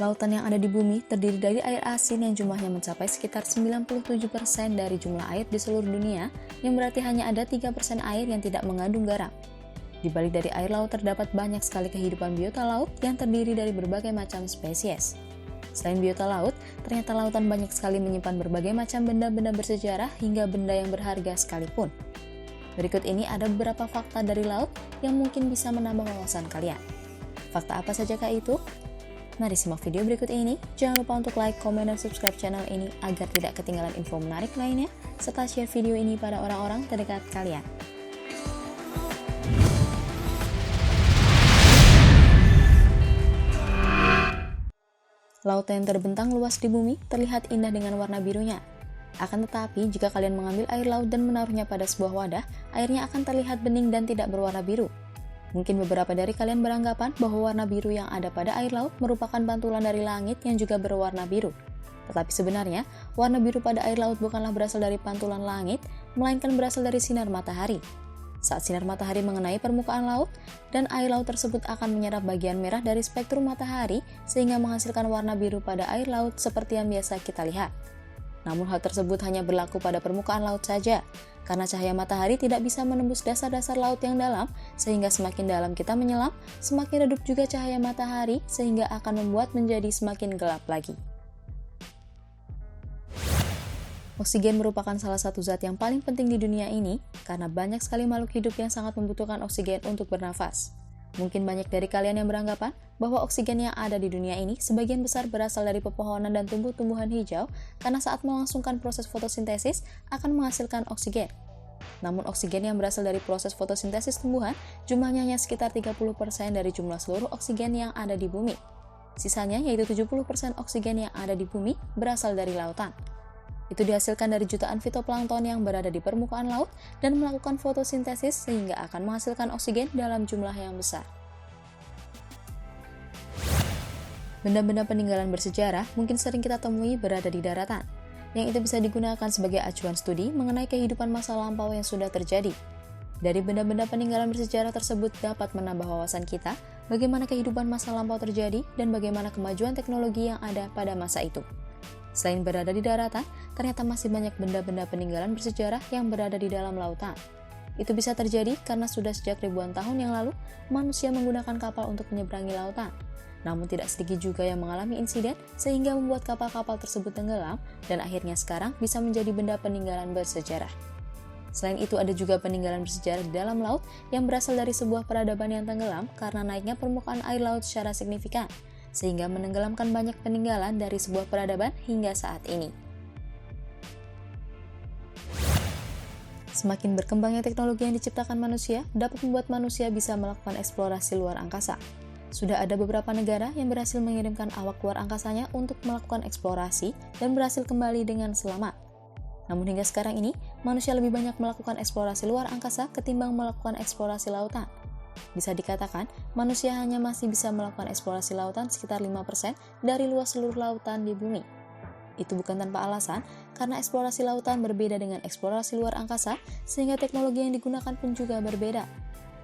Lautan yang ada di bumi terdiri dari air asin yang jumlahnya mencapai sekitar 97% dari jumlah air di seluruh dunia, yang berarti hanya ada 3% air yang tidak mengandung garam. Di balik dari air laut terdapat banyak sekali kehidupan biota laut yang terdiri dari berbagai macam spesies. Selain biota laut, ternyata lautan banyak sekali menyimpan berbagai macam benda-benda bersejarah hingga benda yang berharga sekalipun. Berikut ini ada beberapa fakta dari laut yang mungkin bisa menambah wawasan kalian. Fakta apa sajakah itu? Mari simak video berikut ini. Jangan lupa untuk like, komen, dan subscribe channel ini agar tidak ketinggalan info menarik lainnya, serta share video ini pada orang-orang terdekat kalian. Laut yang terbentang luas di bumi terlihat indah dengan warna birunya. Akan tetapi, jika kalian mengambil air laut dan menaruhnya pada sebuah wadah, airnya akan terlihat bening dan tidak berwarna biru. Mungkin beberapa dari kalian beranggapan bahwa warna biru yang ada pada air laut merupakan pantulan dari langit yang juga berwarna biru. Tetapi sebenarnya, warna biru pada air laut bukanlah berasal dari pantulan langit, melainkan berasal dari sinar matahari. Saat sinar matahari mengenai permukaan laut, dan air laut tersebut akan menyerap bagian merah dari spektrum matahari sehingga menghasilkan warna biru pada air laut seperti yang biasa kita lihat. Namun hal tersebut hanya berlaku pada permukaan laut saja, karena cahaya matahari tidak bisa menembus dasar-dasar laut yang dalam, sehingga semakin dalam kita menyelam, semakin redup juga cahaya matahari, sehingga akan membuat menjadi semakin gelap lagi. Oksigen merupakan salah satu zat yang paling penting di dunia ini, karena banyak sekali makhluk hidup yang sangat membutuhkan oksigen untuk bernafas. Mungkin banyak dari kalian yang beranggapan bahwa oksigen yang ada di dunia ini sebagian besar berasal dari pepohonan dan tumbuh-tumbuhan hijau, karena saat melangsungkan proses fotosintesis akan menghasilkan oksigen. Namun oksigen yang berasal dari proses fotosintesis tumbuhan jumlahnya hanya sekitar 30% dari jumlah seluruh oksigen yang ada di bumi. Sisanya yaitu 70% oksigen yang ada di bumi berasal dari lautan. Itu dihasilkan dari jutaan fitoplankton yang berada di permukaan laut dan melakukan fotosintesis sehingga akan menghasilkan oksigen dalam jumlah yang besar. Benda-benda peninggalan bersejarah mungkin sering kita temui berada di daratan, yang itu bisa digunakan sebagai acuan studi mengenai kehidupan masa lampau yang sudah terjadi. Dari benda-benda peninggalan bersejarah tersebut dapat menambah wawasan kita bagaimana kehidupan masa lampau terjadi dan bagaimana kemajuan teknologi yang ada pada masa itu. Selain berada di daratan, ternyata masih banyak benda-benda peninggalan bersejarah yang berada di dalam lautan. Itu bisa terjadi karena sudah sejak ribuan tahun yang lalu, manusia menggunakan kapal untuk menyeberangi lautan. Namun tidak sedikit juga yang mengalami insiden sehingga membuat kapal-kapal tersebut tenggelam dan akhirnya sekarang bisa menjadi benda peninggalan bersejarah. Selain itu ada juga peninggalan bersejarah di dalam laut yang berasal dari sebuah peradaban yang tenggelam karena naiknya permukaan air laut secara signifikan, sehingga menenggelamkan banyak peninggalan dari sebuah peradaban hingga saat ini. Semakin berkembangnya teknologi yang diciptakan manusia dapat membuat manusia bisa melakukan eksplorasi luar angkasa. Sudah ada beberapa negara yang berhasil mengirimkan awak luar angkasanya untuk melakukan eksplorasi dan berhasil kembali dengan selamat. Namun hingga sekarang ini, manusia lebih banyak melakukan eksplorasi luar angkasa ketimbang melakukan eksplorasi lautan. Bisa dikatakan, manusia hanya masih bisa melakukan eksplorasi lautan sekitar 5% dari luas seluruh lautan di bumi. Itu bukan tanpa alasan, karena eksplorasi lautan berbeda dengan eksplorasi luar angkasa, sehingga teknologi yang digunakan pun juga berbeda.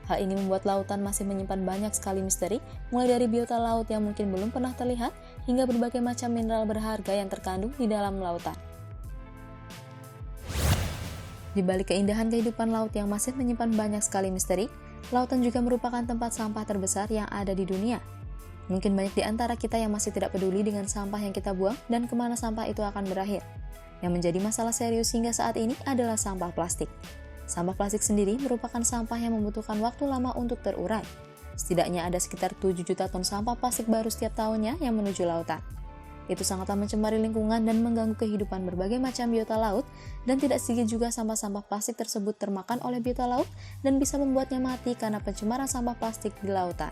Hal ini membuat lautan masih menyimpan banyak sekali misteri, mulai dari biota laut yang mungkin belum pernah terlihat, hingga berbagai macam mineral berharga yang terkandung di dalam lautan. Di balik keindahan kehidupan laut yang masih menyimpan banyak sekali misteri, lautan juga merupakan tempat sampah terbesar yang ada di dunia. Mungkin banyak di antara kita yang masih tidak peduli dengan sampah yang kita buang dan kemana sampah itu akan berakhir. Yang menjadi masalah serius hingga saat ini adalah sampah plastik. Sampah plastik sendiri merupakan sampah yang membutuhkan waktu lama untuk terurai. Setidaknya ada sekitar 7 juta ton sampah plastik baru setiap tahunnya yang menuju lautan. Itu sangatlah mencemari lingkungan dan mengganggu kehidupan berbagai macam biota laut, dan tidak sedikit juga sampah-sampah plastik tersebut termakan oleh biota laut dan bisa membuatnya mati karena pencemaran sampah plastik di lautan.